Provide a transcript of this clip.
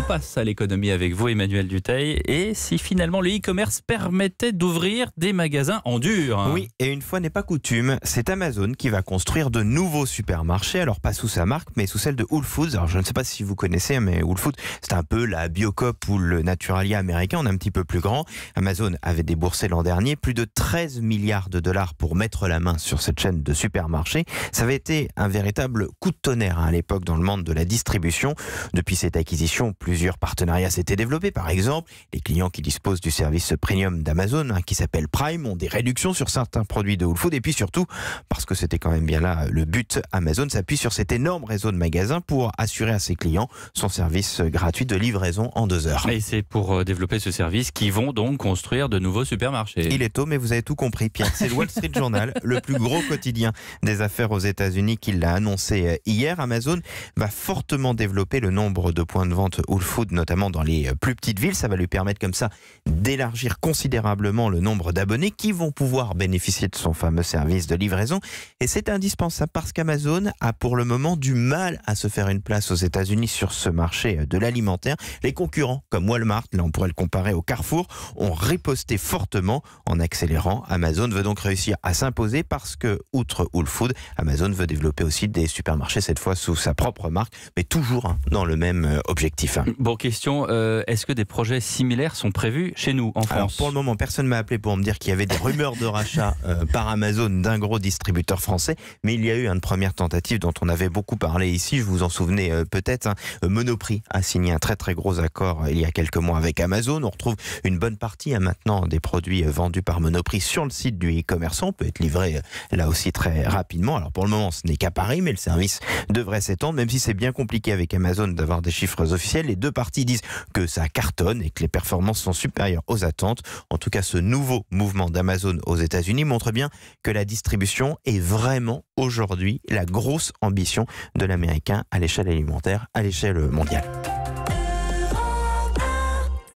passe à l'économie avec vous, Emmanuel Dutheil. Et si finalement le e-commerce permettait d'ouvrir des magasins en dur? Oui, et une fois n'est pas coutume, c'est Amazon qui va construire de nouveaux supermarchés. Alors pas sous sa marque, mais sous celle de Whole Foods. Alors je ne sais pas si vous connaissez, mais Whole Foods, c'est un peu la Biocop ou le Naturalia américain. On est un petit peu plus grand. Amazon avait déboursé l'an dernier plus de 13 milliards de dollars pour mettre la main sur cette chaîne de supermarchés. Ça avait été un véritable coup de tonnerre à l'époque dans le monde de la distribution. Depuis cette acquisition, plusieurs partenariats s'étaient développés. Par exemple, les clients qui disposent du service premium d'Amazon, qui s'appelle Prime, ont des réductions sur certains produits de Whole Foods. Et puis surtout, parce que c'était quand même bien là le but, Amazon s'appuie sur cet énorme réseau de magasins pour assurer à ses clients son service gratuit de livraison en 2 heures. Et c'est pour développer ce service qu'ils vont donc construire de nouveaux supermarchés. Il est tôt, mais vous avez tout compris, Pierre. C'est le Wall Street Journal, le plus gros quotidien des affaires aux États-Unis, qui l'a annoncé hier. Amazon va fortement développer le nombre de points de vente Whole Foods, notamment dans les plus petites villes. Ça va lui permettre comme ça d'élargir considérablement le nombre d'abonnés qui vont pouvoir bénéficier de son fameux service de livraison. Et c'est indispensable parce qu'Amazon a pour le moment du mal à se faire une place aux États-Unis sur ce marché de l'alimentaire. Les concurrents comme Walmart, là on pourrait le comparer au Carrefour, ont riposté fortement en accélérant. Amazon veut donc réussir à s'imposer parce que, outre Whole Foods, Amazon veut développer aussi des supermarchés, cette fois sous sa propre marque, mais toujours dans le même objectif. Bon, question, est-ce que des projets similaires sont prévus chez nous, en France? Alors pour le moment, personne ne m'a appelé pour me dire qu'il y avait des rumeurs de rachat par Amazon d'un gros distributeur français, mais il y a eu une première tentative dont on avait beaucoup parlé ici, je vous en souvenez peut-être. Monoprix a signé un très très gros accord il y a quelques mois avec Amazon. On retrouve une bonne partie maintenant des produits vendus par Monoprix sur le site du e-commerçant. On peut être livré là aussi très rapidement. Alors pour le moment, ce n'est qu'à Paris, mais le service devrait s'étendre, même si c'est bien compliqué avec Amazon d'avoir des chiffres officiels. Les deux parties disent que ça cartonne et que les performances sont supérieures aux attentes. En tout cas, ce nouveau mouvement d'Amazon aux États-Unis montre bien que la distribution est vraiment aujourd'hui la grosse ambition de l'américain à l'échelle alimentaire, à l'échelle mondiale.